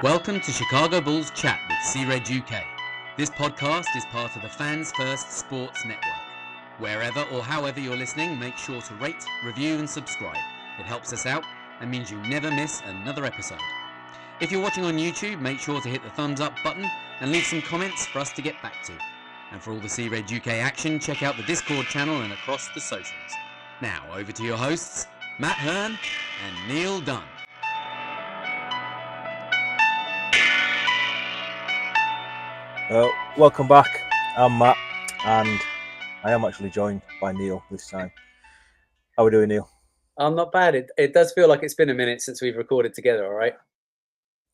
Welcome to Chicago Bulls Chat with C-Red UK. This podcast is part of the Fans First Sports Network. Wherever or however you're listening, make sure to rate, review and subscribe. It helps us out and means you never miss another episode. If you're watching on YouTube, make sure to hit the thumbs up button and leave some comments for us to get back to. And for all the C-Red UK action, check out the Discord channel and across the socials. Now, over to your hosts, Matt Hearn and Neil Dunn. Welcome back. I'm Matt, and I am actually joined by Neil this time. How are we doing, Neil? I'm not bad. It does feel like it's been a minute since we've recorded together, all right?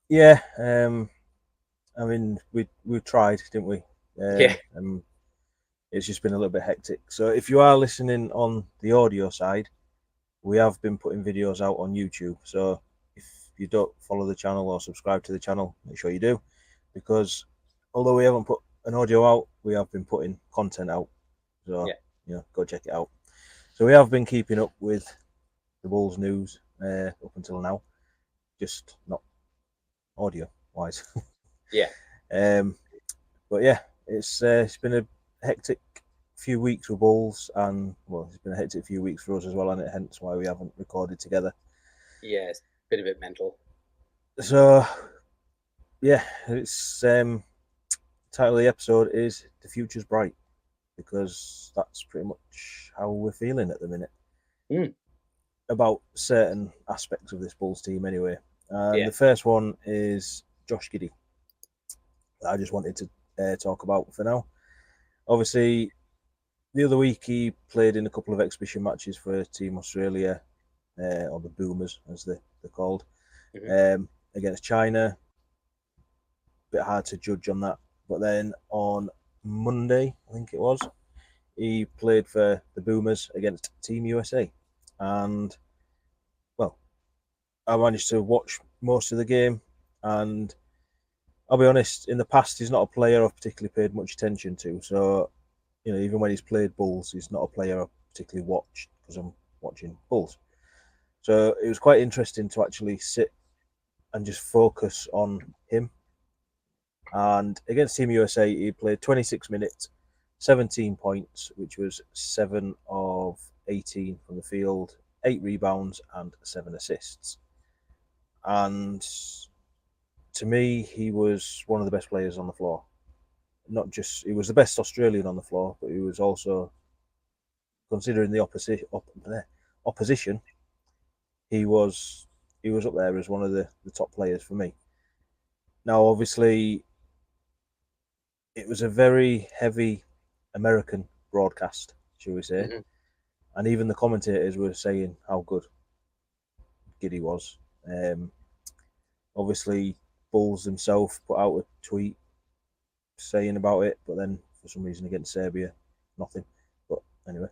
Yeah, I mean, we tried, didn't we? Yeah. It's just been a little bit hectic. So if you are listening on the audio side, we have been putting videos out on YouTube. So if you don't follow the channel or subscribe to the channel, make sure you do, because although we haven't put an audio out, we have been putting content out. So, go check it out. So we have been keeping up with the Bulls news up until now, just not audio-wise. Yeah. But yeah, it's been a hectic few weeks with Bulls, and well, it's been a hectic few weeks for us as well, and hence why we haven't recorded together. Yeah, it's been a bit mental. So, yeah, it's title of the episode is "The Future's Bright," because that's pretty much how we're feeling at the minute about certain aspects of this Bulls team anyway. The first one is Josh Giddey. I just wanted to talk about for now. Obviously, the other week he played in a couple of exhibition matches for Team Australia, or the Boomers as they're called, against China. Bit hard to judge on that. But then on Monday, I think it was, he played for the Boomers against Team USA. And, well, I managed to watch most of the game. And I'll be honest, in the past, he's not a player I've particularly paid much attention to. So, even when he's played Bulls, he's not a player I've particularly watched because I'm watching Bulls. So it was quite interesting to actually sit and just focus on him. And against Team USA, he played 26 minutes, 17 points, which was 7 of 18 from the field, 8 rebounds and 7 assists. And to me, he was one of the best players on the floor. Not just, he was the best Australian on the floor, but he was also, considering the opposition, he was up there as one of the top players for me. Now, obviously, it was a very heavy American broadcast, shall we say. And even the commentators were saying how good Giddey was. Obviously, Bulls themselves put out a tweet saying about it, but then for some reason against Serbia, nothing. But anyway,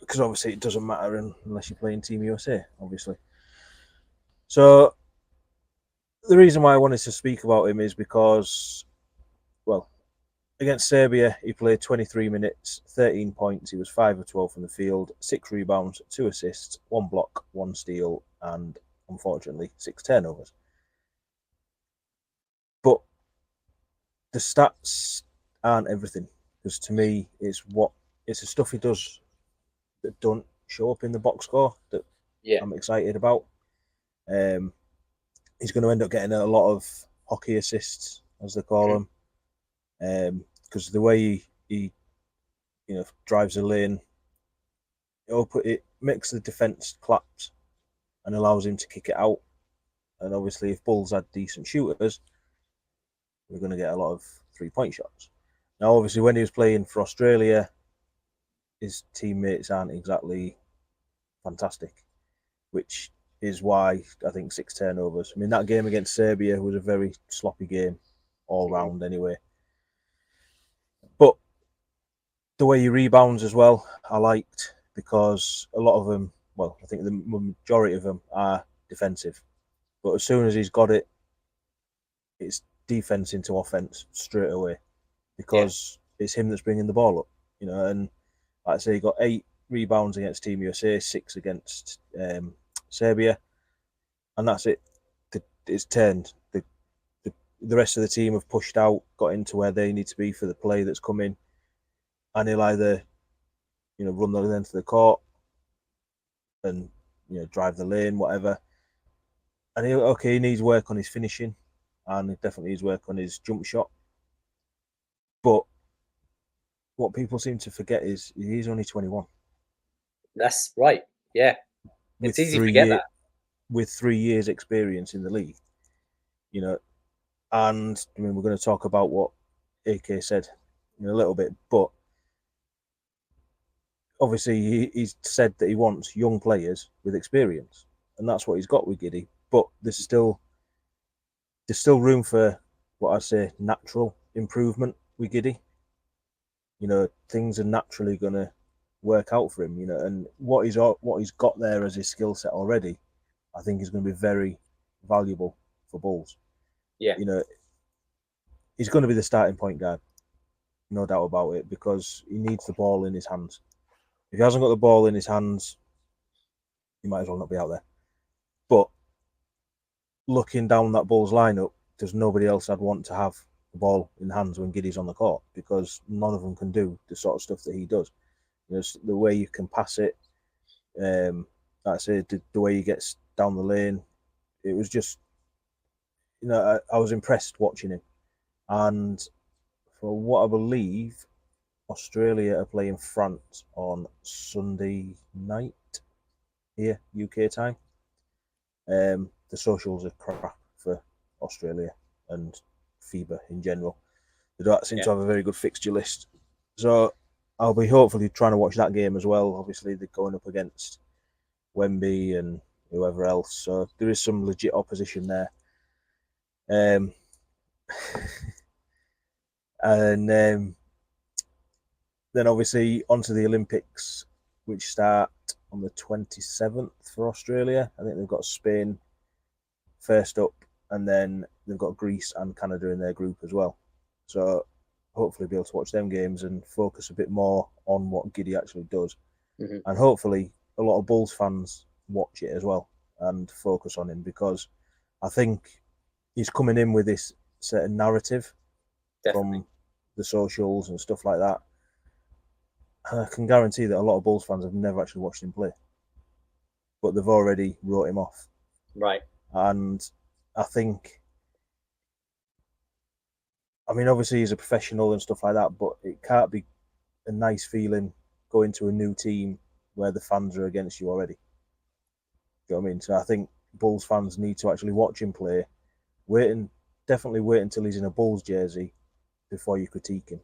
because obviously it doesn't matter unless you're playing Team USA, obviously. So the reason why I wanted to speak about him is because, well, against Serbia, he played 23 minutes, 13 points. He was 5 of 12 from the field, 6 rebounds, 2 assists, 1 block, 1 steal, and unfortunately 6 turnovers. But the stats aren't everything, because to me, it's the stuff he does that don't show up in the box score that I'm excited about. He's going to end up getting a lot of hockey assists, as they call them, because the way he drives a lane, it makes the defense collapse and allows him to kick it out. And obviously, if Bulls had decent shooters, we're going to get a lot of 3-point shots. Now, obviously, when he was playing for Australia, his teammates aren't exactly fantastic, which is why I think 6 turnovers. I mean, that game against Serbia was a very sloppy game all round anyway. But the way he rebounds as well, I liked, because a lot of them, well, I think the majority of them are defensive. But as soon as he's got it, it's defense into offense straight away, because it's him that's bringing the ball up, and like I say, he got 8 rebounds against Team USA, 6 against Serbia, and that's it. The it's turned. The rest of the team have pushed out, got into where they need to be for the play that's coming, and he'll either, run the length of the court and drive the lane, whatever. And he needs work on his finishing, and he definitely needs work on his jump shot. But what people seem to forget is he's only 21. That's right. Yeah, it's easy to forget that. With 3 years experience in the league, and I mean, we're going to talk about what AK said in a little bit, but obviously he's said that he wants young players with experience, and that's what he's got with Giddey. But there's still room for what I say natural improvement with Giddey. Things are naturally going to work out for him. And what he's got there as his skill set already, I think is going to be very valuable for Bulls. Yeah. He's going to be the starting point guard, no doubt about it, because he needs the ball in his hands. If he hasn't got the ball in his hands, he might as well not be out there. But looking down that Bulls lineup, there's nobody else I'd want to have the ball in hands when Giddey's on the court, because none of them can do the sort of stuff that he does. The way you can pass it, like I say, the way he gets down the lane, it was just, I was impressed watching him. And for what I believe, Australia are playing France on Sunday night here, UK time. The socials are crap for Australia and FIBA in general. They don't seem to have a very good fixture list. So I'll be hopefully trying to watch that game as well. Obviously, they're going up against Wemby and whoever else. So there is some legit opposition there. And then obviously onto the Olympics, which start on the 27th for Australia. I think they've got Spain first up, and then they've got Greece and Canada in their group as well. So hopefully be able to watch them games and focus a bit more on what Giddey actually does. Mm-hmm. And hopefully a lot of Bulls fans watch it as well and focus on him, because I think he's coming in with this certain narrative from the socials and stuff like that. And I can guarantee that a lot of Bulls fans have never actually watched him play, but they've already wrote him off. Right. And I think, I mean, obviously he's a professional and stuff like that, but it can't be a nice feeling going to a new team where the fans are against you already. You know what I mean? So I think Bulls fans need to actually watch him play. Definitely wait until he's in a Bulls jersey before you critique him,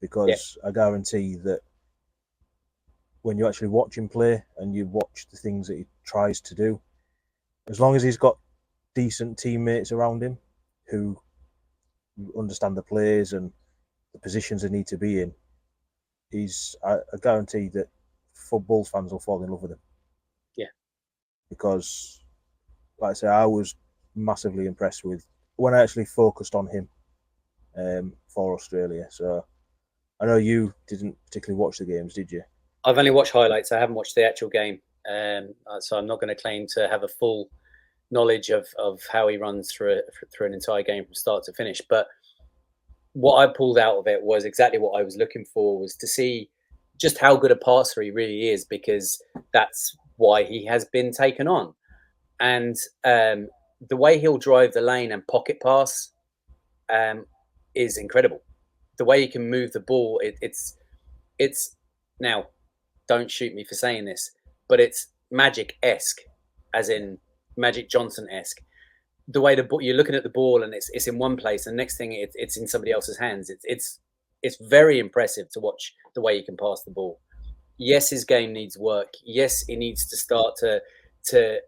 because I guarantee that when you actually watch him play and you watch the things that he tries to do, as long as he's got decent teammates around him who understand the plays and the positions they need to be in, I guarantee that Bulls fans will fall in love with him. Yeah. Because, like I say, I was massively impressed with when I actually focused on him for Australia. So I know you didn't particularly watch the games, did you? I've only watched highlights. I haven't watched the actual game. So I'm not going to claim to have a full knowledge of how he runs through an entire game from start to finish. But what I pulled out of it was exactly what I was looking for, was to see just how good a passer he really is, because that's why he has been taken on. And the way he'll drive the lane and pocket pass is incredible. The way he can move the ball, it's now, don't shoot me for saying this, but it's Magic-esque, as in Magic Johnson-esque. The way you're looking at the ball and it's in one place, and the next thing it's in somebody else's hands. It's very impressive to watch the way he can pass the ball. Yes, his game needs work. Yes, he needs to start to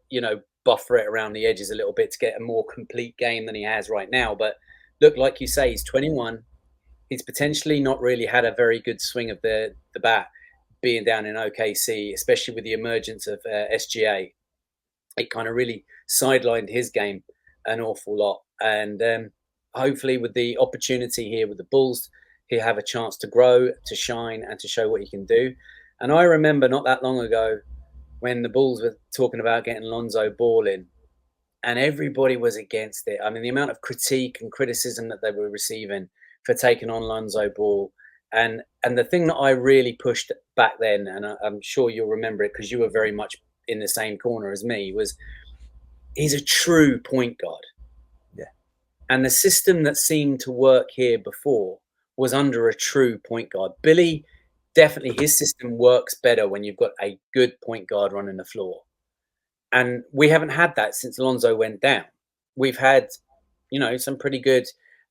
buffer it around the edges a little bit to get a more complete game than he has right now. But look, like you say, he's 21. He's potentially not really had a very good swing of the bat being down in OKC, especially with the emergence of SGA. It kind of really sidelined his game an awful lot. And hopefully with the opportunity here with the Bulls, he'll have a chance to grow, to shine, and to show what he can do. And I remember not that long ago when the Bulls were talking about getting Lonzo Ball in, and everybody was against it. I mean, the amount of critique and criticism that they were receiving for taking on Lonzo Ball. And the thing that I really pushed back then, and I'm sure you'll remember it because you were very much in the same corner as me, was he's a true point guard. Yeah. And the system that seemed to work here before was under a true point guard. Billy, definitely his system works better when you've got a good point guard running the floor. And we haven't had that since Lonzo went down. We've had, some pretty good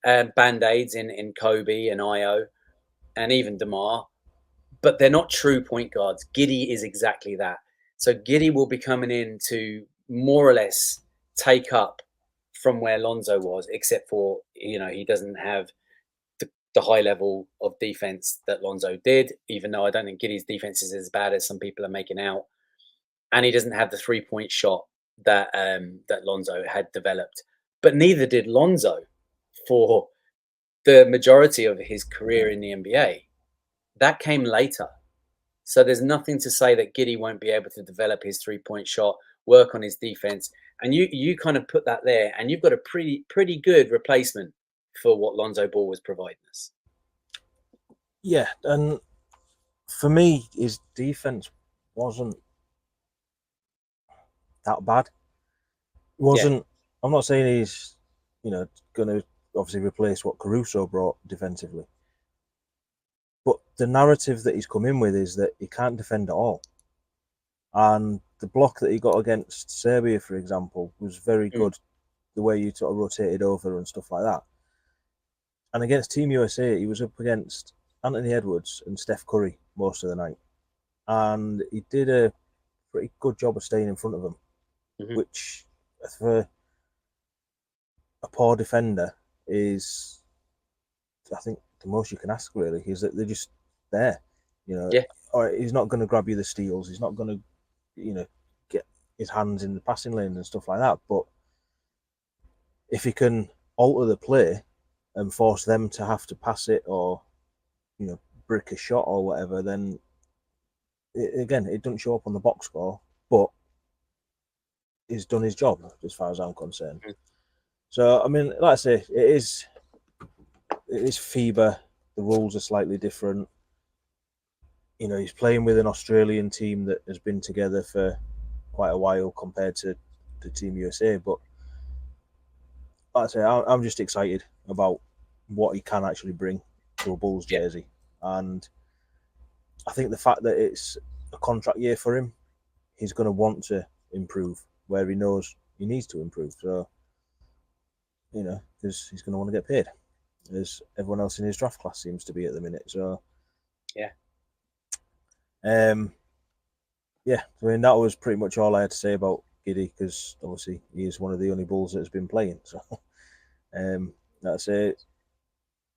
band-aids in Kobe and Io and even DeMar, but they're not true point guards. Giddey is exactly that. So Giddey will be coming in to more or less take up from where Lonzo was, except for, he doesn't have the high level of defense that Lonzo did, even though I don't think Giddey's defense is as bad as some people are making out. And he doesn't have the 3-point shot that Lonzo had developed. But neither did Lonzo for the majority of his career in the NBA. That came later. So there's nothing to say that Giddey won't be able to develop his 3-point shot, work on his defense. And you kind of put that there, and you've got a pretty good replacement for what Lonzo Ball was providing us. Yeah, and for me, his defense wasn't that bad. It wasn't. Yeah. I'm not saying he's, going to obviously replace what Caruso brought defensively. But the narrative that he's come in with is that he can't defend at all. And the block that he got against Serbia, for example, was very good. The way you sort of rotated over and stuff like that. And against Team USA, he was up against Anthony Edwards and Steph Curry most of the night. And he did a pretty good job of staying in front of them, which for a poor defender is, I think, the most you can ask, really, is that they're just there. Yeah. Or he's not going to grab you the steals. He's not going to, get his hands in the passing lane and stuff like that. But if he can alter the play and force them to have to pass it or, brick a shot or whatever, then it doesn't show up on the box score, but he's done his job as far as I'm concerned. So, I mean, like I say, it is FIBA. The rules are slightly different. He's playing with an Australian team that has been together for quite a while compared to Team USA. But like I say, I'm just excited about what he can actually bring to a Bulls jersey. And I think the fact that it's a contract year for him, he's going to want to improve where he knows he needs to improve. So, because he's going to want to get paid, as everyone else in his draft class seems to be at the minute. So, yeah. I mean, that was pretty much all I had to say about Giddey, because obviously he is one of the only Bulls that has been playing. So, that's it.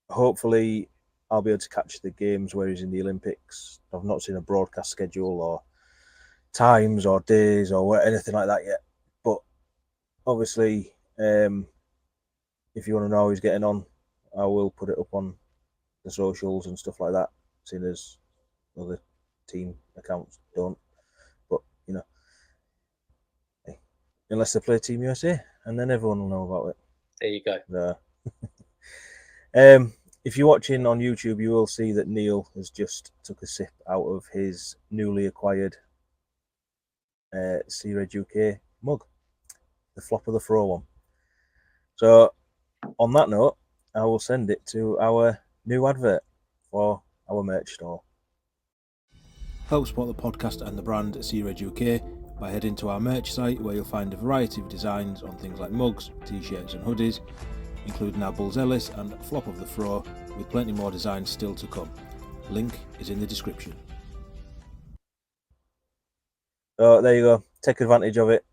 Hopefully, I'll be able to catch the games where he's in the Olympics. I've not seen a broadcast schedule or times or days or anything like that yet. But obviously, if you want to know how he's getting on, I will put it up on the socials and stuff like that, seeing as other team accounts don't. But, unless they play Team USA, and then everyone will know about it. There you go. If you're watching on YouTube, you will see that Neil has just took a sip out of his newly acquired Sea Red UK mug, the flop of the throw one. So, on that note, I will send it to our new advert for our merch store. Help support the podcast and the brand at Sea Red UK by heading to our merch site, where you'll find a variety of designs on things like mugs, t-shirts and hoodies, including our Buzelis and flop of the throw, with plenty more designs still to come. Link is in the description. So there you go. Take advantage of it.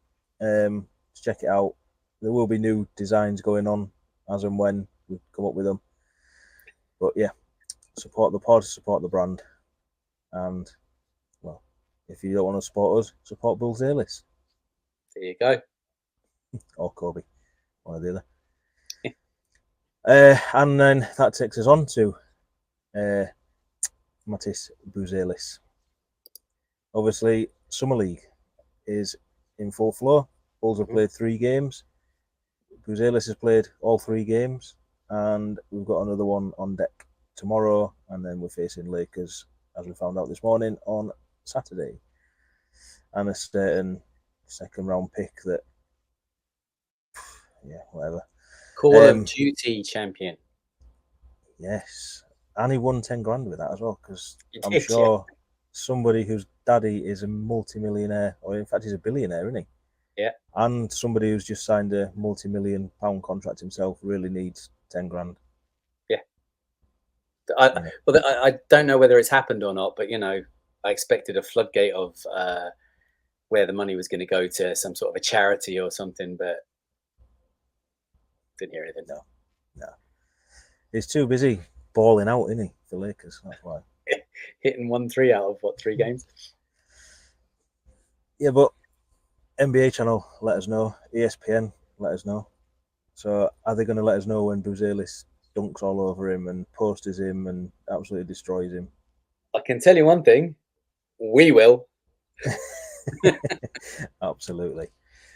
Check it out. There will be new designs going on as and when we come up with them. But yeah, support the pod, support the brand. And, well, if you don't want to support us, support Buzelis. There you go. Or Kobe. One or the other. And then that takes us on to Matas Buzelis. Obviously, Summer League is in full flow. Bulls have played 3 games. Buzelis has played all 3 games, and we've got another one on deck tomorrow, and then we're facing Lakers, as we found out this morning, on Saturday. And a certain second round pick that, yeah, whatever. Call of Duty champion. Yes. And he won 10 grand with that as well, because I'm sure somebody whose daddy is a multi-millionaire, or in fact he's a billionaire, isn't he? Yeah. And somebody who's just signed a multi-million pound contract himself really needs 10 grand. Yeah. I don't know whether it's happened or not, but, I expected a floodgate of where the money was going to go to some sort of a charity or something, but didn't hear anything. No. He's too busy balling out, isn't he, for Lakers? That's why. Hitting 1-3 out of 3 games? Yeah, but NBA channel let us know. ESPN let us know. So are they going to let us know when Buzelis dunks all over him and posters him and absolutely destroys him? I can tell you one thing. We will. Absolutely.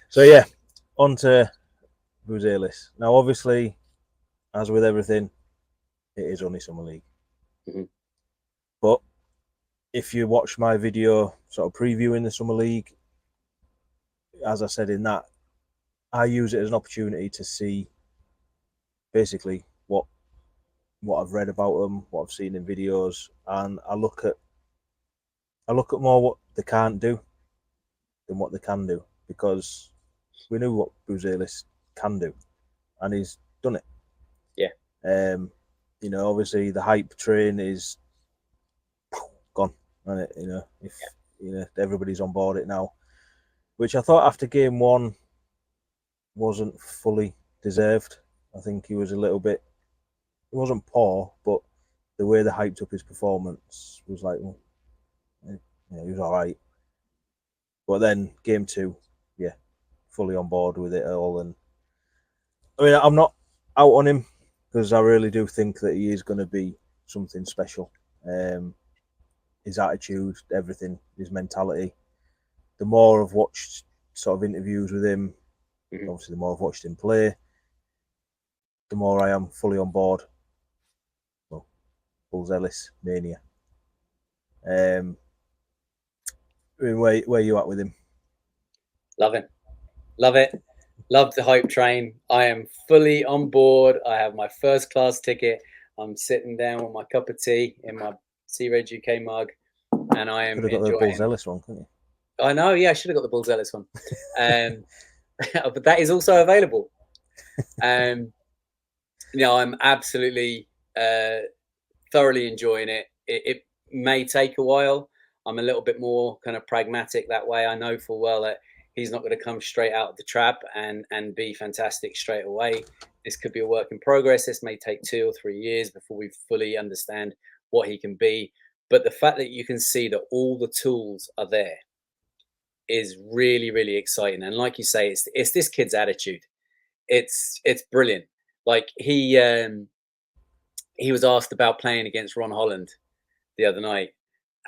So, yeah, on to Buzelis. Now, obviously, as with everything, it is only Summer League. Mm-hmm. But if you watch my video sort of previewing the Summer League, as I said in that, I use it as an opportunity to see basically what I've read about them, what I've seen in videos, and I look at more what they can't do than what they can do, because we knew what Buzelis can do, and he's done it. Yeah. Obviously the hype train is gone, and everybody's on board it now, which I thought after game 1 wasn't fully deserved. I think he was a little bit. He wasn't poor, but the way they hyped up his performance was like, he was all right. But then game 2, yeah, fully on board with it all. And I mean, I'm not out on him, because I really do think that he is going to be something special. His attitude, everything, his mentality. The more I've watched sort of interviews with him, obviously the more I've watched him play, the more I am fully on board. Well, Buzelis mania. I mean, where are you at with him? Love it. Love the hype train. I am fully on board. I have my first class ticket. I'm sitting down with my cup of tea in my C Red UK mug, and I am enjoying. Could have got the Buzelis one, couldn't you? I know, yeah, I should have got the Buzelis one. But that is also available. I'm absolutely thoroughly enjoying it. It may take a while. I'm a little bit more kind of pragmatic that way. I know full well that he's not going to come straight out of the trap and be fantastic straight away. This could be a work in progress. This may take 2 or 3 years before we fully understand what he can be. But the fact that you can see that all the tools are there is really, really exciting. And like you say, it's this kid's attitude. It's brilliant. Like he was asked about playing against Ron Holland the other night,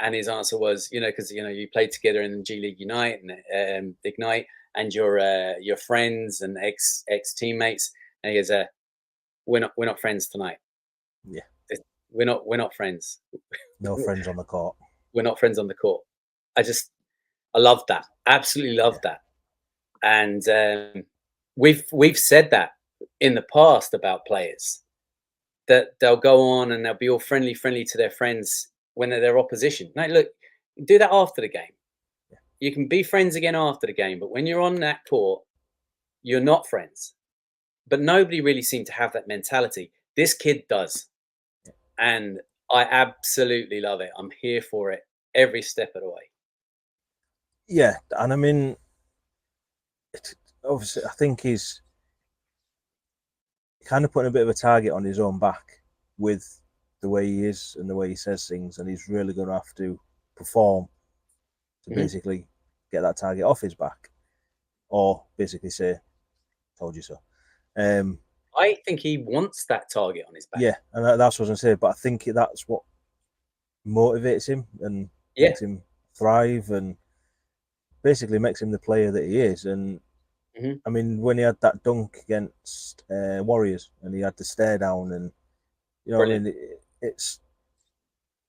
and his answer was, because you played together in G League Unite and Ignite, and your friends and ex teammates, and he goes, "We're not friends tonight. Yeah, we're not friends. No friends on the court. We're not friends on the court." I love that. Absolutely love that. And we've said that in the past about players, that they'll go on and they'll be all friendly to their friends when they're their opposition. Now, look, do that after the game. Yeah. You can be friends again after the game, but when you're on that court, you're not friends. But nobody really seemed to have that mentality. This kid does. Yeah. And I absolutely love it. I'm here for it every step of the way. Yeah, and I mean, obviously, I think he's kind of putting a bit of a target on his own back with the way he is and the way he says things, and he's really going to have to perform to basically get that target off his back, or basically say, "Told you so." I think he wants that target on his back. Yeah, and that's what I was going to say. But I think that's what motivates him and makes him thrive, and basically makes him the player that he is. And Mhm. I mean, when he had that dunk against Warriors and he had the stare down, and you know, Brilliant. what I mean, it's.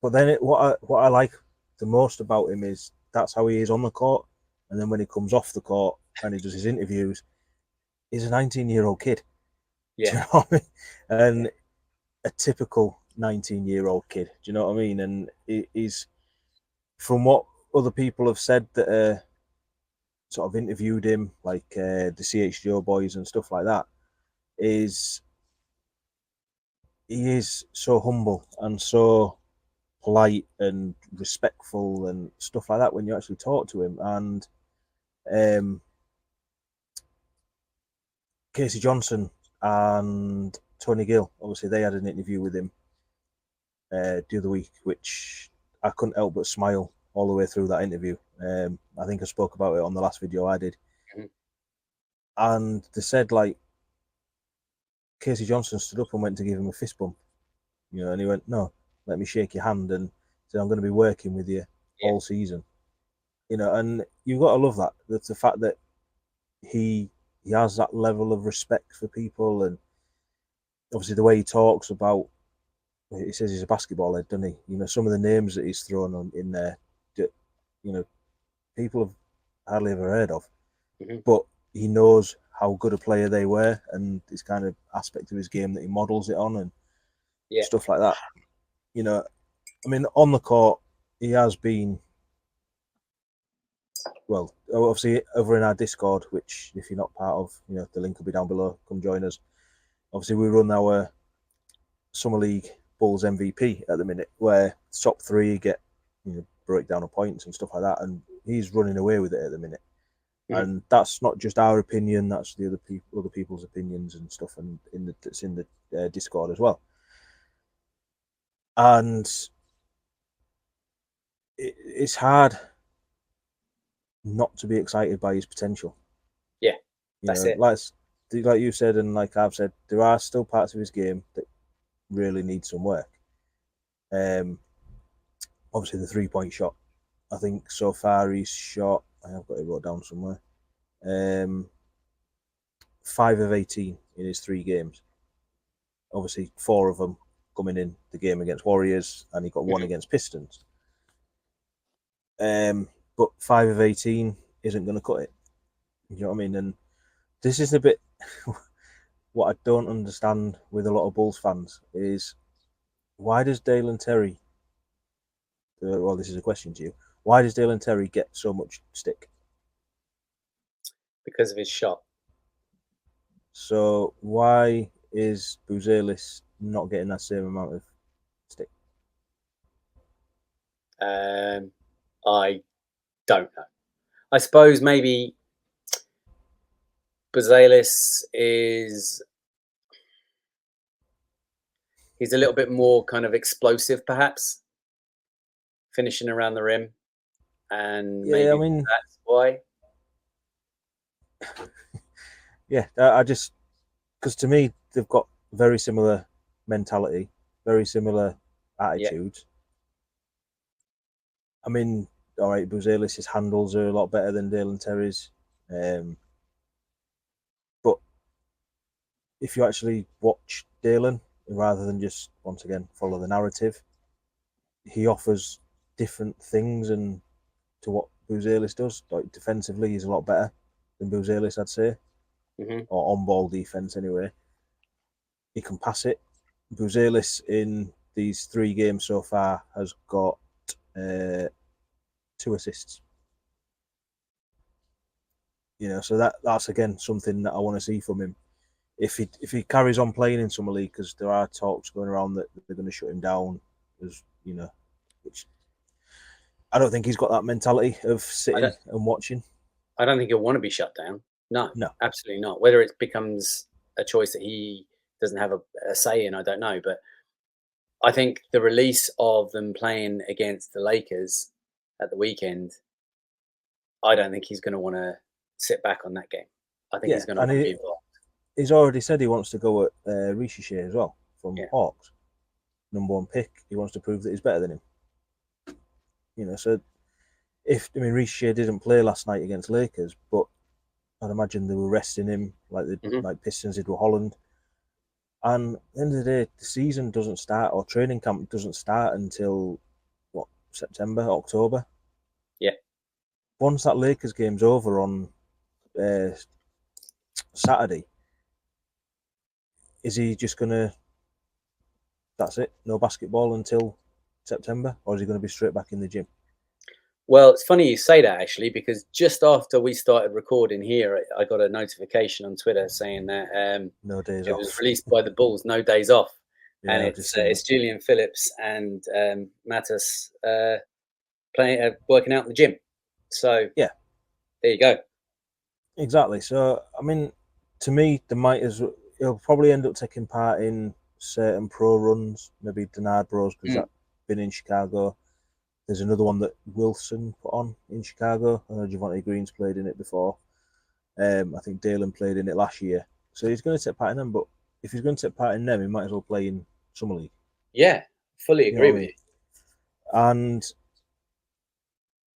But then what I like the most about him is that's how he is on the court, and then when he comes off the court and he does his interviews, he's a 19-year-old kid. Yeah. Do you know what I mean? And a typical 19-year-old kid. Do you know what I mean? And he's, from what other people have said that sort of interviewed him, like the CHGO boys and stuff like that, is he is so humble and so polite and respectful and stuff like that when you actually talk to him. And Casey Johnson and Tony Gill, obviously they had an interview with him the other week, which I couldn't help but smile all the way through that interview. I think I spoke about it on the last video I did. Mhm. And they said, like, Casey Johnson stood up and went to give him a fist bump, you know, and he went, "No, let me shake your hand," and said, "I'm going to be working with you all season," you know. And you've got to love that. That's the fact that he has that level of respect for people, and obviously the way he talks about, he says he's a basketball head, doesn't he? You know, some of the names that he's thrown on in there, that, you know, people have hardly ever heard of, but he knows how good a player they were, and this kind of aspect of his game that he models it on, and stuff like that. You know, I mean, on the court, he has been, well, obviously over in our Discord, which if you're not part of, you know, the link will be down below. Come join us. Obviously, we run our Summer League Bulls MVP at the minute, where top three get, you know, breakdown of points and stuff like that, and he's running away with it at the minute. And that's not just our opinion; that's the other people's opinions and stuff, and it's in the Discord as well. And it's hard not to be excited by his potential. Yeah, you know, it. Like you said, and like I've said, there are still parts of his game that really need some work. Obviously the 3-point shot. I think so far he's shot, I have got it wrote down somewhere, 5 of 18 in his 3 games. Obviously 4 of them coming in the game against Warriors, and he got 1 against Pistons. But 5 of 18 isn't going to cut it. You know what I mean? And this is a bit what I don't understand with a lot of Bulls fans is, why does Dalen Terry, well, this is a question to you, why does Dalen Terry get so much stick? Because of his shot. So why is Buzelis not getting that same amount of stick? I don't know. I suppose maybe Buzelis he's a little bit more kind of explosive, perhaps, finishing around the rim, and maybe I mean, that's why. Yeah, I just, because to me they've got very similar mentality, very similar attitudes. I mean, all right, Buzelis' handles are a lot better than Dalen Terry's, but if you actually watch Dalen rather than just, once again, follow the narrative, he offers different things and to what Buzelis does. Like defensively, he's a lot better than Buzelis, I'd say, or on-ball defense anyway. He can pass it. Buzelis in these 3 games so far has got 2 assists. You know, so that's again something that I want to see from him. If he carries on playing in Summer League, because there are talks going around that they're going to shut him down, as you know, which I don't think he's got that mentality of sitting and watching. I don't think he'll want to be shut down. No, absolutely not. Whether it becomes a choice that he doesn't have a say in, I don't know. But I think the release of them playing against the Lakers at the weekend, I don't think he's going to want to sit back on that game. I think he's going to want to be involved. He's already said he wants to go at Rishi as well from Hawks, #1 pick. He wants to prove that he's better than him. You know, so Rishi didn't play last night against Lakers, but I'd imagine they were resting him like like Pistons did with Holland. And at the end of the day, the season doesn't start, or training camp doesn't start until September, October. Yeah. Once that Lakers game's over on Saturday, is he just gonna? That's it. No basketball until September, or is he going to be straight back in the gym? Well, it's funny you say that, actually, because just after we started recording here, I got a notification on Twitter saying that no days it off. was released by the Bulls, no days off. Yeah, and it's Julian Phillips and Matas working out in the gym. So yeah, there you go. Exactly. So I mean, to me, he'll probably end up taking part in certain pro runs, maybe Denard Bros, because that's been in Chicago. There's another one that Wilson put on in Chicago. I know Javonte Green's played in it before. I think Dalen played in it last year. So he's going to take part in them, but if he's going to take part in them, he might as well play in Summer League. Yeah, fully agree with you. And,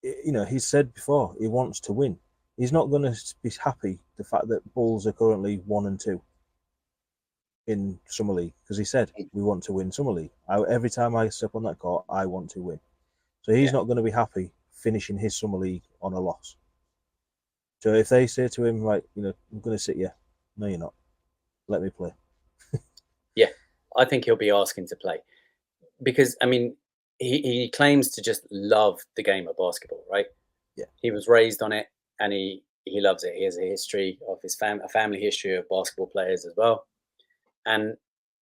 he said before he wants to win. He's not going to be happy the fact that Bulls are currently 1-2 in Summer League, because he said we want to win Summer League. Every time I step on that court, I want to win. So he's not going to be happy finishing his Summer League on a loss. So if they say to him, right, I'm going to sit you, no, you're not. Let me play. Yeah, I think he'll be asking to play because, I mean, he claims to just love the game of basketball, right? Yeah. He was raised on it and he loves it. He has a history of a family history of basketball players as well. And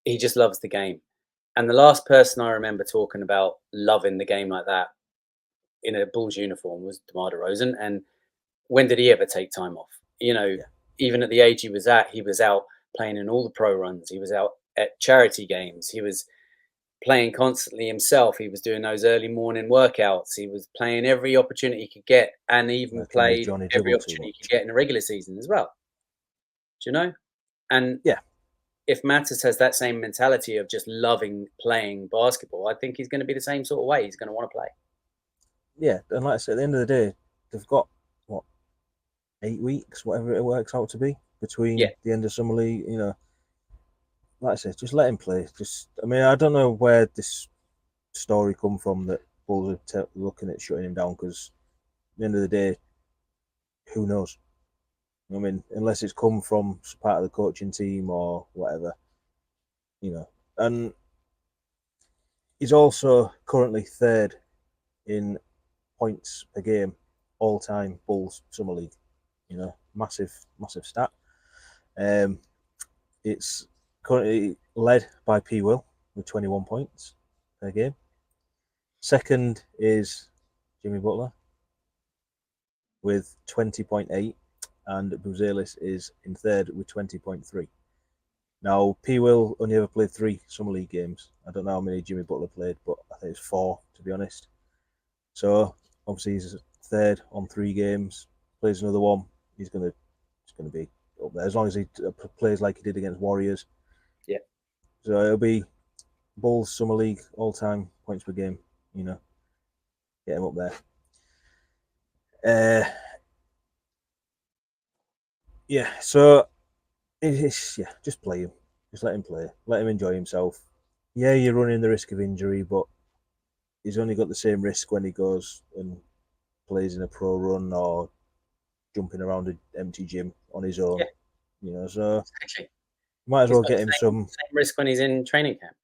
he just loves the game. And the last person I remember talking about loving the game like that in a Bulls uniform was DeMar DeRozan. And when did he ever take time off? Even at the age he was out playing in all the pro runs. He was out at charity games. He was playing constantly himself. He was doing those early morning workouts. He was playing every opportunity he could get, and even played every opportunity he could get in the regular season as well. Do you know? And if Matas has that same mentality of just loving playing basketball, I think he's going to be the same sort of way. He's going to want to play. Yeah, and like I said, at the end of the day, they've got 8 weeks, whatever it works out to be, between the end of Summer League. Like I said, just let him play. I don't know where this story come from that Bulls are looking at shutting him down, because at the end of the day, who knows? I mean, unless it's come from part of the coaching team or whatever, And he's also currently third in points per game all-time Bulls Summer League. Massive stat. It's currently led by P. Will with 21 points per game. Second is Jimmy Butler with 20.8, and Buzelis is in third with 20.3. Now, P. Will only ever played 3 Summer League games. I don't know how many Jimmy Butler played, but I think it's 4, to be honest. So, obviously, he's third on 3 games. Plays another one, he's going to be up there, as long as he plays like he did against Warriors. Yeah. So, it'll be Bulls Summer League all-time points per game, Get him up there. So just play him. Just let him play. Let him enjoy himself. Yeah, you're running the risk of injury, but he's only got the same risk when he goes and plays in a pro run or jumping around an empty gym on his own. So exactly. Might as well get him some same risk when he's in training camp,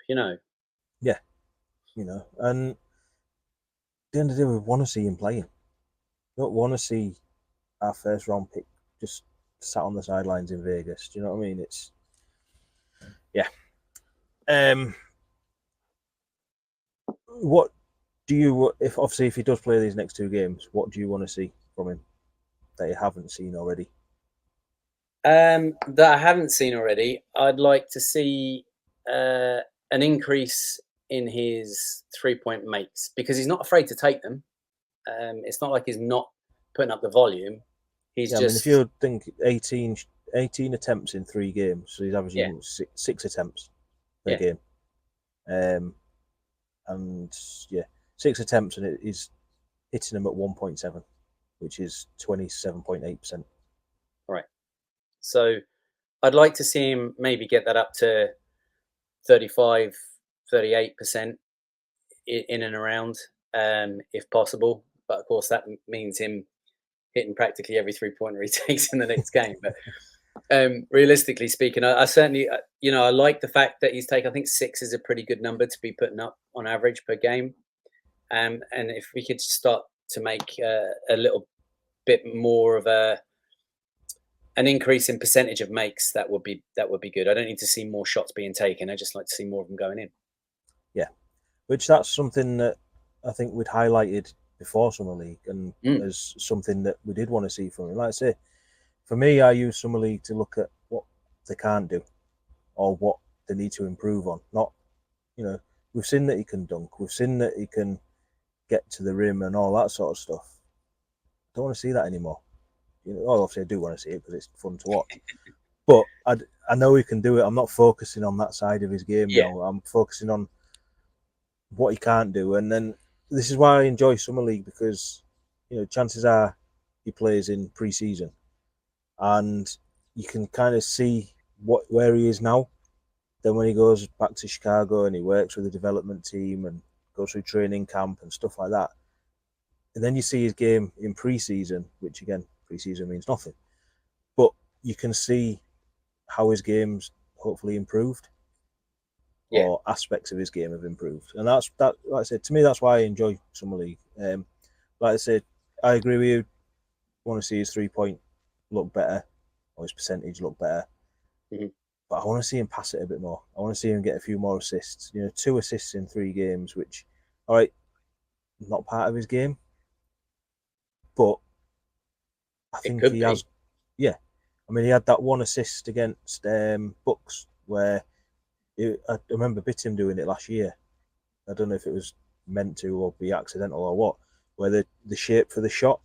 Yeah. And at the end of the day, we want to see him playing. We don't want to see our first round pick just sat on the sidelines in Vegas. Do you know what I mean? It's what do you, if he does play these next 2 games, what do you want to see from him that you haven't seen already? That I haven't seen already. I'd like to see an increase in his 3-point makes, because he's not afraid to take them. It's not like he's not putting up the volume. He's just. I mean, if you think 18 attempts in 3 games, so he's averaging 6 attempts per game. And 6 attempts, and he's hitting them at 1.7, which is 27.8%. Right. So I'd like to see him maybe get that up to 35, 38% in and around, if possible. But of course, that means him hitting practically every 3-pointer he takes in the next game. But realistically speaking, I certainly, I like the fact that he's taken, I think 6 is a pretty good number to be putting up on average per game. And if we could start to make a little bit more of an increase in percentage of makes, that would be good. I don't need to see more shots being taken. I just like to see more of them going in. Yeah, which that's something that I think we'd highlighted before Summer League, and as something that we did want to see from him. Like I say, for me, I use Summer League to look at what they can't do or what they need to improve on. Not, we've seen that he can dunk, we've seen that he can get to the rim and all that sort of stuff. Don't want to see that anymore. Obviously I do want to see it because it's fun to watch. But I know he can do it. I'm not focusing on that side of his game now. I'm focusing on what he can't do. And then this is why I enjoy Summer League, because chances are he plays in pre-season and you can kind of see where he is now. Then when he goes back to Chicago and he works with the development team and goes through training camp and stuff like that, and then you see his game in pre-season, which again, pre-season means nothing, but you can see how his game's hopefully improved, or aspects of his game have improved. And that, like I said, to me, that's why I enjoy Summer League. Like I said, I agree with you. Want to see his 3-point look better, or his percentage look better. But I want to see him pass it a bit more. I want to see him get a few more assists. 2 assists in 3 games, which, all right, not part of his game, but I think he has. Yeah, I mean, he had that 1 assist against Bucks where I remember Bittim doing it last year. I don't know if it was meant to or be accidental or what, where the shape for the shot,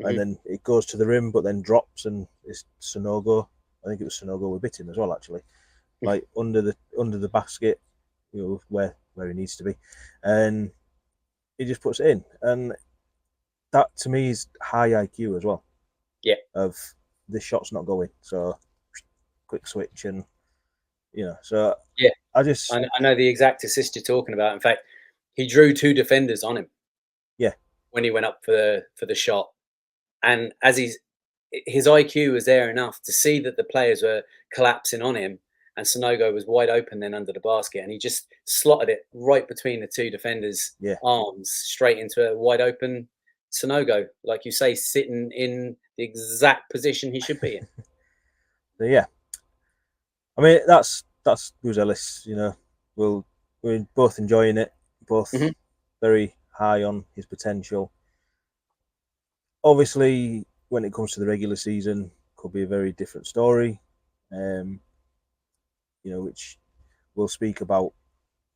and then it goes to the rim but then drops, and it's Sonogo. I think it was Sonogo with Bittim as well, actually, like under the basket, where he needs to be, and he just puts it in. And that to me is high IQ as well. Yeah. Of the shot's not going, so quick switch, and so yeah. I know the exact assist you're talking about. In fact, he drew 2 defenders on him. Yeah. When he went up for the shot, and as his IQ was there enough to see that the players were collapsing on him, and Sonogo was wide open then under the basket, and he just slotted it right between the 2 defenders' arms, straight into a wide open Sonogo, like you say, sitting in the exact position he should be in. Yeah, I mean that's Buzelis. We're both enjoying it, both very high on his potential. Obviously, when it comes to the regular season, could be a very different story, which we'll speak about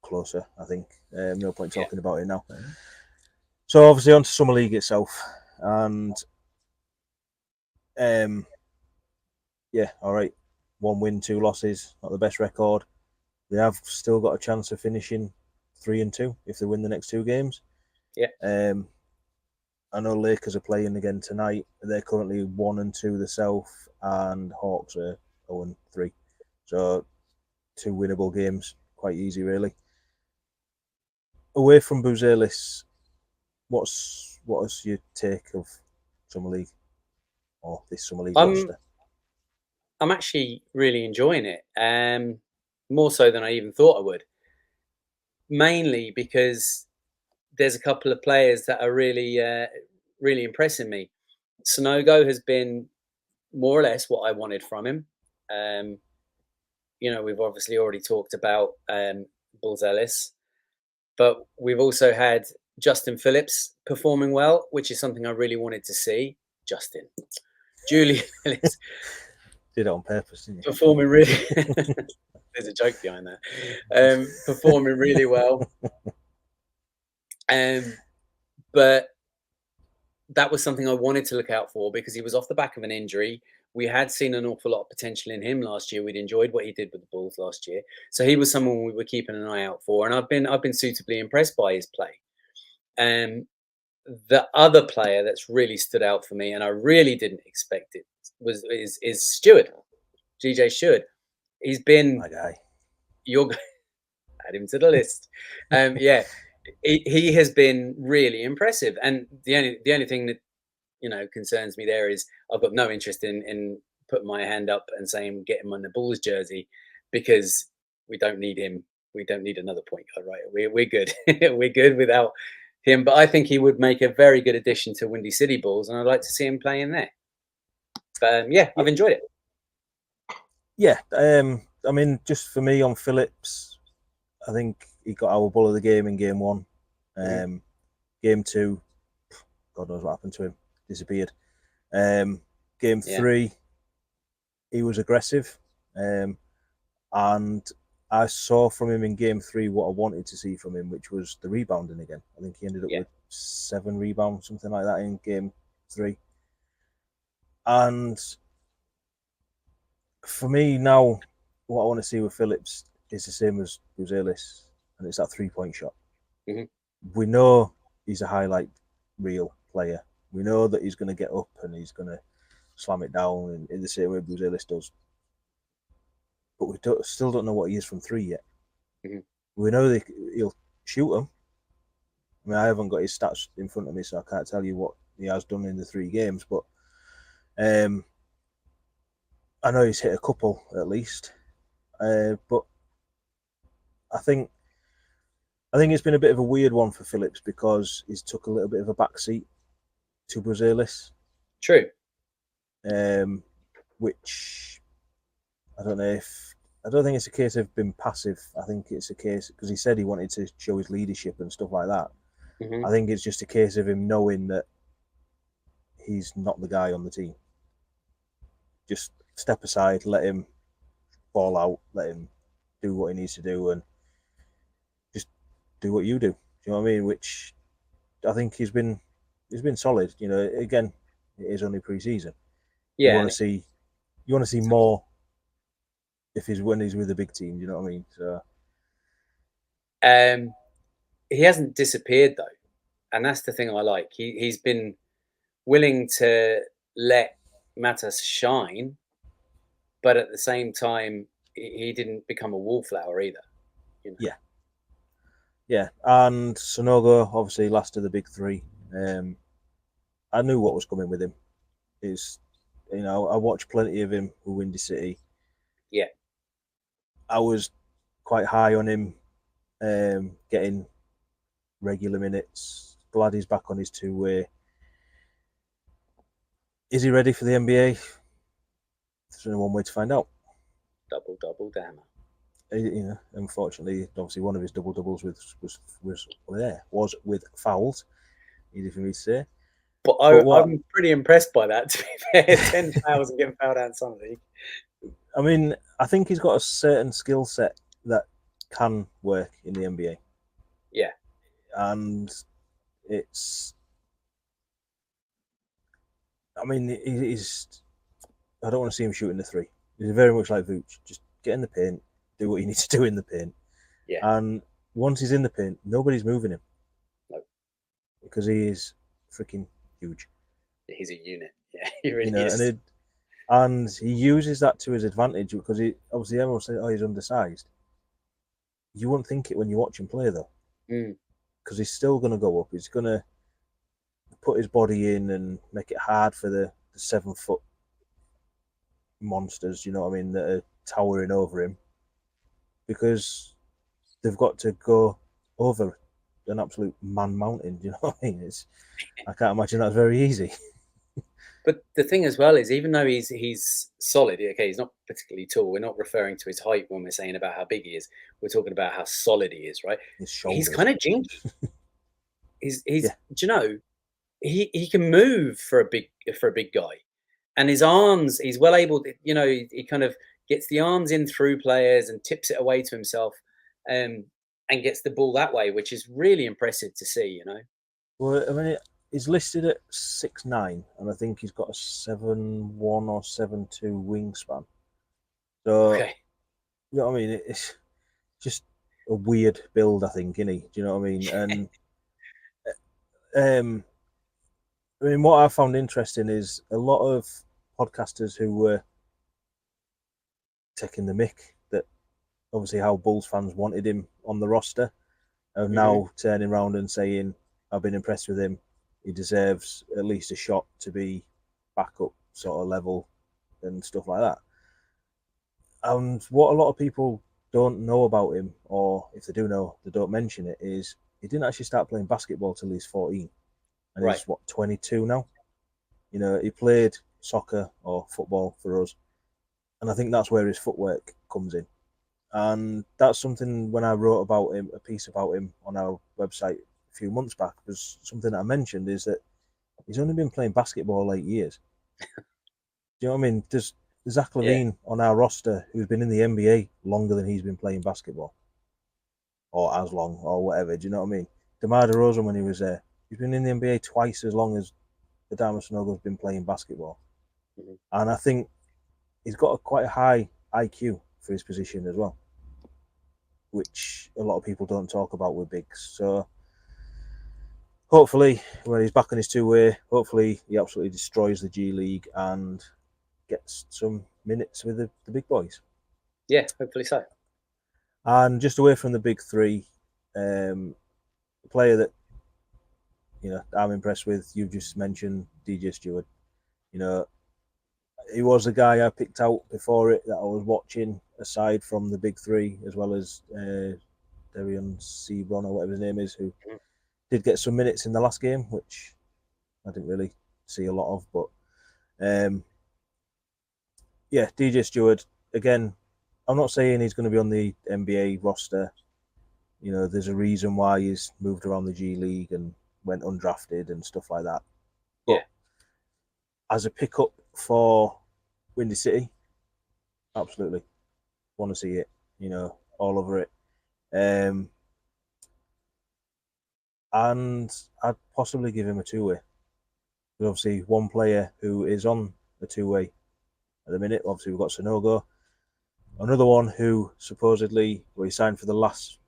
closer, I think. No point talking about it now. So obviously on to Summer League itself, and all right, 1 win, 2 losses, not the best record. They have still got a chance of finishing 3-2 if they win the next 2 games. I know Lakers are playing again tonight. They're currently 1-2 the South, and Hawks are 0-3. So 2 winnable games, quite easy really. Away from Buzelis, what's your take of Summer League, or this Summer League roster? I'm actually really enjoying it, more so than I even thought I would. Mainly because there's a couple of players that are really, really impressing me. Sonogo has been more or less what I wanted from him. We've obviously already talked about Buzelis, but we've also had Justin Phillips performing well, which is something I really wanted to see. Julian Phillips did it on purpose, didn't you? Performing really. There's a joke behind that. Performing really well. But that was something I wanted to look out for because he was off the back of an injury. We had seen an awful lot of potential in him last year. We'd enjoyed what he did with the Bulls last year. So he was someone we were keeping an eye out for. And I've been suitably impressed by his play. The other player that's really stood out for me, and I really didn't expect it is Stewart, GJ Stewart. He's been My guy. Add him to the list. Yeah, he has been really impressive. And the only thing that concerns me there is I've got no interest in putting my hand up and saying get him on the Bulls jersey, because we don't need him. We don't need another point guard, right? We're good. We're good without him. But I think he would make a very good addition to Windy City Bulls, and I'd like to see him play in there. But yeah, I've enjoyed it. Yeah, I mean, just for me on Phillips, I think he got our bull of the game in game 1. Game 2, God knows what happened to him, disappeared. Game 3, he was aggressive, and I saw from him in game 3 what I wanted to see from him, which was the rebounding again. I think he ended up with 7 rebounds, something like that, in game 3. And for me now, what I want to see with Phillips is the same as Buzelis, and it's that 3-point shot. We know he's a highlight reel player. We know that he's going to get up and he's going to slam it down in the same way Buzelis does. But we still don't know what he is from 3 yet. We know that he'll shoot them. I mean, I haven't got his stats in front of me, so I can't tell you what he has done in the 3 games. But I know he's hit a couple at least. But I think it's been a bit of a weird one for Phillips, because he's took a little bit of a backseat to Buzelis. True. Which I don't think it's a case of being passive. I think it's a case, because he said he wanted to show his leadership and stuff like that. I think it's just a case of him knowing that he's not the guy on the team. Just step aside, let him ball out, let him do what he needs to do, and just do what you do. Do you know what I mean? Which I think he's been solid. Again, it is only pre-season. Yeah. You want to see more when he's with a big team. You know what I mean? So, he hasn't disappeared though, and that's the thing I like. He's been willing to let Matas shine, but at the same time, he didn't become a wallflower either. Yeah, and Sonogo obviously last of the big 3. I knew what was coming with him. I watched plenty of him with Windy City. Yeah, I was quite high on him, getting regular minutes. Glad he's back on his 2-way. Is he ready for the NBA? There's only one way to find out. Double dammer. Unfortunately, obviously one of his double doubles was with fouls. Easy for me to say. But I'm pretty impressed by that, to be fair. 10 fouls and getting fouled out Sunday. I mean, I think he's got a certain skill set that can work in the NBA. Yeah. And it's... I mean, I don't want to see him shooting the 3. He's very much like Vooch. Just get in the paint, do what you need to do in the paint. Yeah. And once he's in the paint, nobody's moving him. No. Because he is freaking huge. He's a unit. Yeah, he really is. And he uses that to his advantage, because obviously everyone says, he's undersized. You won't think it when you watch him play, though. Because he's still going to go up. He's going to put his body in and make it hard for the 7-foot monsters, you know what I mean, that are towering over him, because they've got to go over an absolute man mountain. You know what I mean? I can't imagine that's very easy. But the thing as well is, even though he's solid, okay, he's not particularly tall. We're not referring to his height when we're saying about how big he is. We're talking about how solid he is, right? He's kind of gingy. He's do you know, he can move for a big guy, and his arms, he's well able to, he kind of gets the arms in through players and tips it away to himself, and gets the ball that way, which is really impressive to see. Well, I mean, he's listed at 6'9", and I think he's got a 7'1" or 7'2" wingspan. So, okay. You know what I mean? It's just a weird build, I think, isn't he? Do you know what I mean? And I mean, what I found interesting is a lot of podcasters who were taking the mick that obviously how Bulls fans wanted him on the roster are now turning around and saying, I've been impressed with him. He deserves at least a shot to be back up sort of level and stuff like that. And what a lot of people don't know about him, or if they do know, they don't mention it, is he didn't actually start playing basketball till he's 14. And Right. he's, 22 now? You know, he played soccer or football for us. And I think that's where his footwork comes in. And that's something when I wrote about him, a piece about him on our website a few months back, was something that I mentioned is that he's only been playing basketball 8 years. Do you know what I mean? There's Zach LaVine on our roster who's been in the NBA longer than he's been playing basketball. Or as long, or whatever. Do you know what I mean? DeMar DeRozan, when he was there, he's been in the NBA twice as long as Adama Sanogo's been playing basketball. And I think he's got quite a high IQ for his position as well, which a lot of people don't talk about with bigs. So hopefully, when he's back on his two-way, hopefully he absolutely destroys the G League and gets some minutes with the big boys. Yeah, hopefully so. And just away from the big three, a player that I'm impressed with, you've just mentioned DJ Stewart. You know, he was the guy I picked out before it that I was watching, aside from the big three, as well as Darion Sebron or whatever his name is, who did get some minutes in the last game, which I didn't really see a lot of. But DJ Stewart, again, I'm not saying he's going to be on the NBA roster. You know, there's a reason why he's moved around the G League and went undrafted and stuff like that. But as a pickup for Windy City, absolutely want to see it. You know, all over it. And I'd possibly give him a two-way. There's obviously one player who is on the two-way at the minute. Obviously, we've got Sanogo. Another one who supposedly he signed for the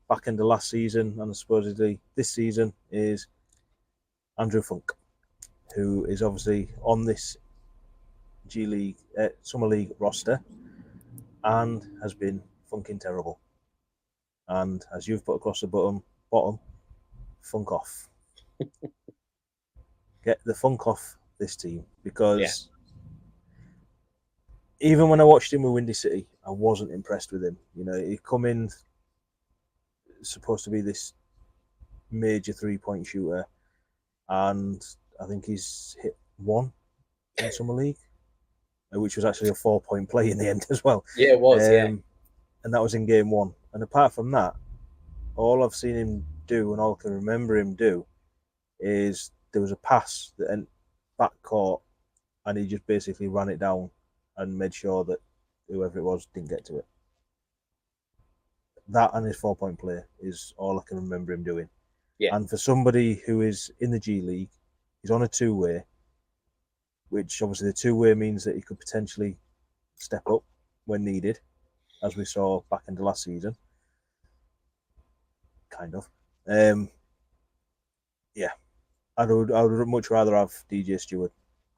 back end of last season and supposedly this season is Andrew Funk, who is obviously on this G League, Summer League roster and has been funking terrible. And as you've put across the bottom, funk off. Get the funk off this team, because even when I watched him with Windy City, I wasn't impressed with him. You know, he come in supposed to be this major 3-point shooter, and I think he's hit one in Summer League, which was actually a 4-point play in the end as well. Yeah, it was, And that was in game one. And apart from that, all I've seen him do and all I can remember him do is there was a pass that went back court and he just basically ran it down and made sure that whoever it was didn't get to it. That and his 4-point play is all I can remember him doing. Yeah. And for somebody who is in the G League, he's on a two-way, which obviously the two-way means that he could potentially step up when needed, as we saw back into last season. Kind of. I would much rather have DJ Stewart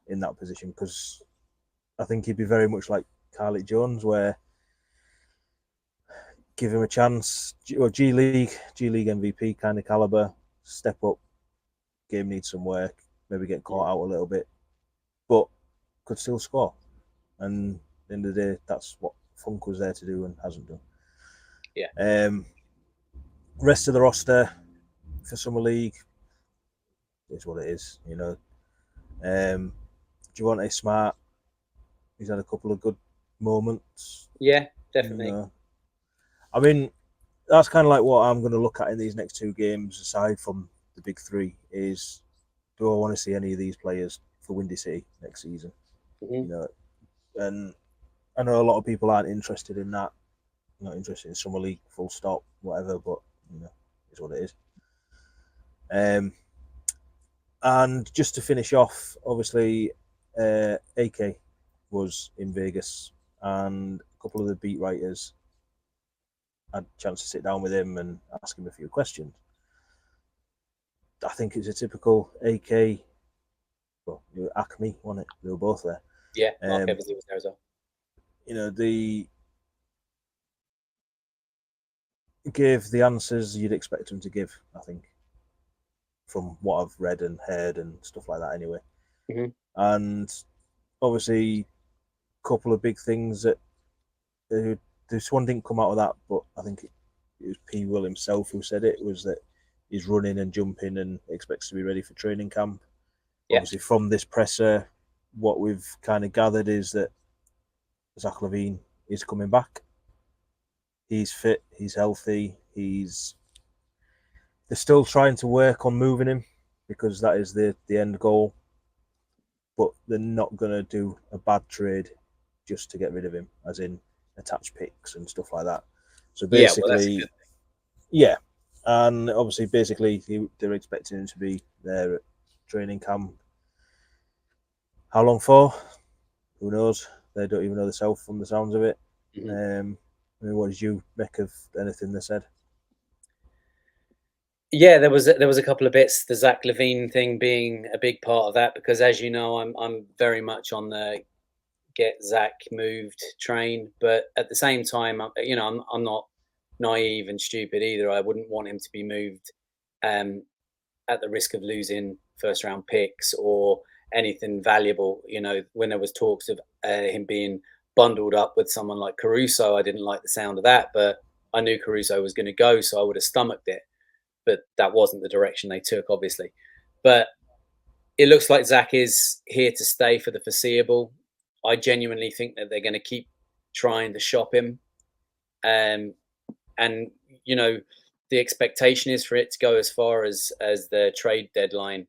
in that position, because I think he'd be very much like Carlik Jones, where give him a chance, or G League MVP kind of caliber, step up, game needs some work, maybe get caught out a little bit, but could still score. And at the end of the day, that's what Funk was there to do and hasn't done. Yeah. Rest of the roster for Summer League is what it is, you know. Javonte Smart, he's had a couple of good moments. Yeah, definitely. You know. I mean, that's kind of like what I'm going to look at in these next two games, aside from the big three, is do I want to see any of these players for Windy City next season? You know, and I know a lot of people aren't interested in that, not interested in Summer League, full stop, whatever, but, you know, it's what it is. And just to finish off, obviously, AK was in Vegas, and a couple of the beat writers had a chance to sit down with him and ask him a few questions. I think it's a typical AK, well, Acme, wasn't it? They were both there. Yeah, Mark Eversley was there as well. You know, gave the answers you'd expect him to give, I think, from what I've read and heard and stuff like that anyway. Mm-hmm. And obviously, a couple of big things that this one didn't come out of that, but I think it was P. Will himself who said it, was that he's running and jumping and expects to be ready for training camp. Yeah. Obviously, from this presser, what we've kind of gathered is that Zach LaVine is coming back. He's fit, he's healthy, they're still trying to work on moving him because that is the end goal. But they're not going to do a bad trade just to get rid of him, as in attach picks and stuff like that. So basically, yeah. And obviously, basically, they're expecting him to be there at training camp. How long for? Who knows? They don't even know themselves from the sounds of it. Mm-hmm. I mean, what did you make of anything they said? Yeah, there was a couple of bits. The Zach LaVine thing being a big part of that, because as you know, I'm very much on the get Zach moved train, but at the same time, I'm not naive and stupid either. I wouldn't want him to be moved at the risk of losing first round picks or anything valuable. You know, when there was talks of him being bundled up with someone like Caruso, I didn't like the sound of that, but I knew Caruso was going to go, so I would have stomached it. But that wasn't the direction they took, obviously. But it looks like Zach is here to stay for the foreseeable. I genuinely think that they're going to keep trying to shop him. And, you know, the expectation is for it to go as far as the trade deadline.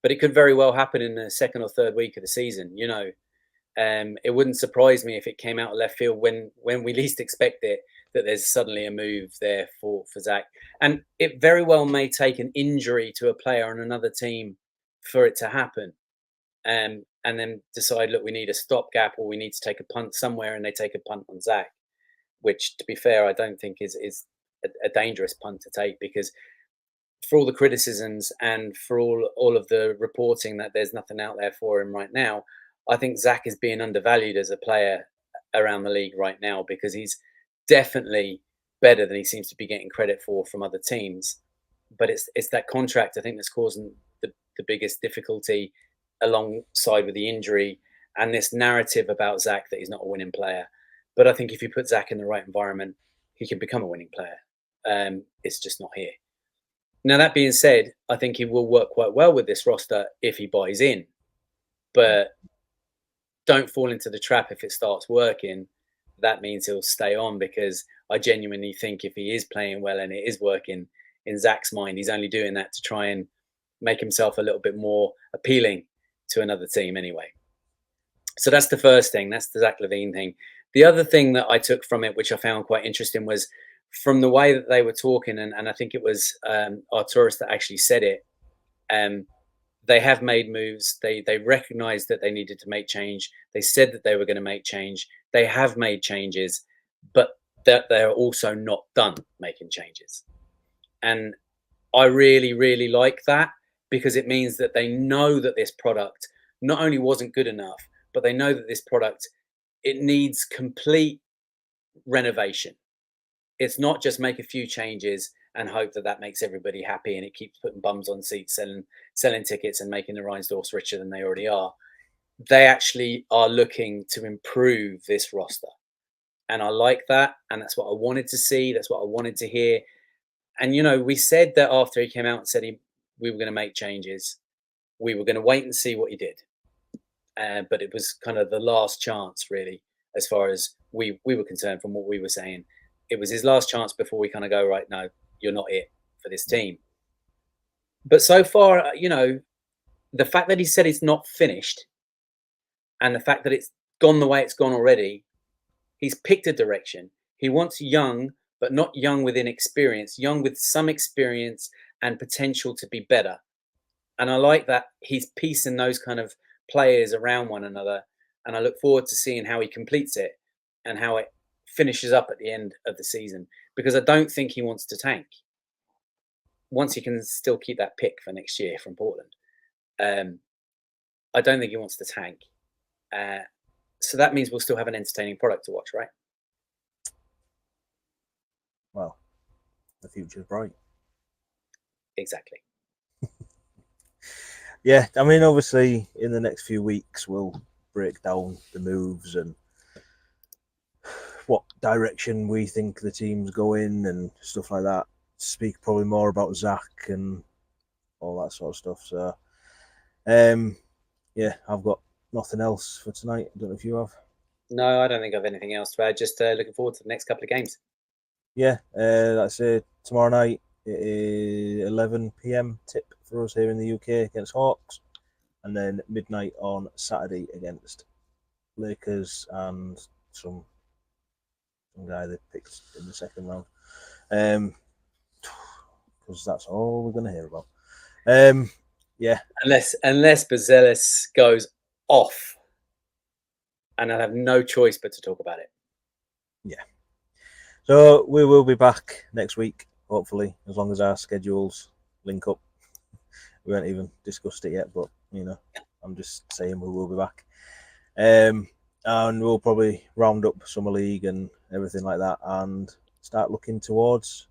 But it could very well happen in the second or third week of the season, you know. It wouldn't surprise me if it came out of left field when we least expect it, that there's suddenly a move there for Zach. And it very well may take an injury to a player on another team for it to happen. And then decide, look, we need a stopgap or we need to take a punt somewhere, and they take a punt on Zach, which, to be fair, I don't think is a dangerous punt to take, because for all the criticisms and for all of the reporting that there's nothing out there for him right now, I think Zach is being undervalued as a player around the league right now, because he's definitely better than he seems to be getting credit for from other teams. But it's that contract, I think, that's causing the biggest difficulty, alongside with the injury and this narrative about Zach that he's not a winning player. But I think if you put Zach in the right environment, he can become a winning player. It's just not here. Now, that being said, I think he will work quite well with this roster if he buys in. But don't fall into the trap if it starts working. That means he'll stay on, because I genuinely think if he is playing well and it is working, in Zach's mind, he's only doing that to try and make himself a little bit more appealing to another team anyway. So that's the first thing. That's the Zach LaVine thing. The other thing that I took from it, which I found quite interesting, was from the way that they were talking, and I think it was Arturis that actually said it. They have made moves. They recognized that they needed to make change. They said that they were going to make change. They have made changes, but that they're also not done making changes. And I really, really like that, because it means that they know that this product not only wasn't good enough, but they know that this product, it needs complete renovation. It's not just make a few changes and hope that that makes everybody happy and it keeps putting bums on seats, selling tickets and making the Reinsdorfs richer than they already are. They actually are looking to improve this roster. And I like that. And that's what I wanted to see. That's what I wanted to hear. And, you know, we said that after he came out and said we were going to make changes, we were going to wait and see what he did. But it was kind of the last chance, really, as far as we were concerned from what we were saying. It was his last chance before we kind of go, right, no, you're not it for this team. But so far, you know, the fact that he said it's not finished and the fact that it's gone the way it's gone already, he's picked a direction. He wants young, but not young with inexperience, young with some experience and potential to be better. And I like that he's piecing those kind of players around one another. And I look forward to seeing how he completes it and how it finishes up at the end of the season, because I don't think he wants to tank. Once he can still keep that pick for next year from Portland, I don't think he wants to tank. So that means we'll still have an entertaining product to watch, right? Well, the future's bright. Exactly. Yeah, I mean, obviously, in the next few weeks, we'll break down the moves and what direction we think the team's going and stuff like that. Speak probably more about Zach and all that sort of stuff. So, yeah, I've got nothing else for tonight. I don't know if you have. No, I don't think I have anything else to add. Just looking forward to the next couple of games. Yeah, like I say, tomorrow night it is 11 p.m. tip for us here in the UK against Hawks, and then midnight on Saturday against Lakers and some guy they picked in the second round. Because that's all we're going to hear about. Yeah. Unless Buzelis goes off, and I'll have no choice but to talk about it. Yeah. So we will be back next week, hopefully, as long as our schedules link up. We haven't even discussed it yet, but I'm just saying we will be back. And we'll probably round up Summer League and everything like that and start looking towards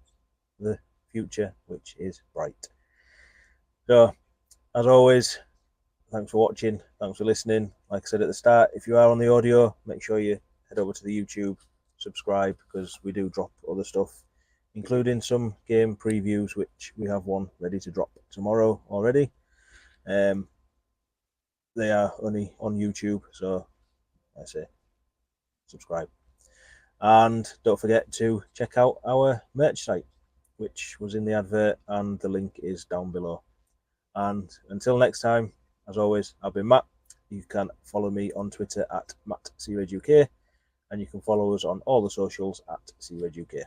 the future, which is bright. So, as always, thanks for watching. Thanks for listening. Like I said at the start, if you are on the audio, make sure you head over to the YouTube, subscribe, because we do drop other stuff, including some game previews, which we have one ready to drop tomorrow already. They are only on YouTube, so I say subscribe. And don't forget to check out our merch site, which was in the advert, and the link is down below. And until next time, as always, I've been Matt. You can follow me on Twitter at MattCRedUK, and you can follow us on all the socials at CRedUK.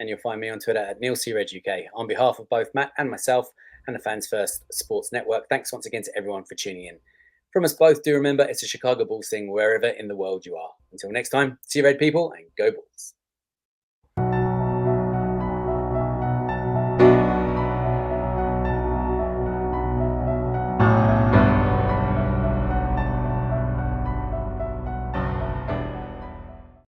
And you'll find me on Twitter at NeillCRedUK. On behalf of both Matt and myself and the Fans First Sports Network, thanks once again to everyone for tuning in. From us both, do remember it's a Chicago Bulls thing wherever in the world you are. Until next time, see you Red people and go Bulls.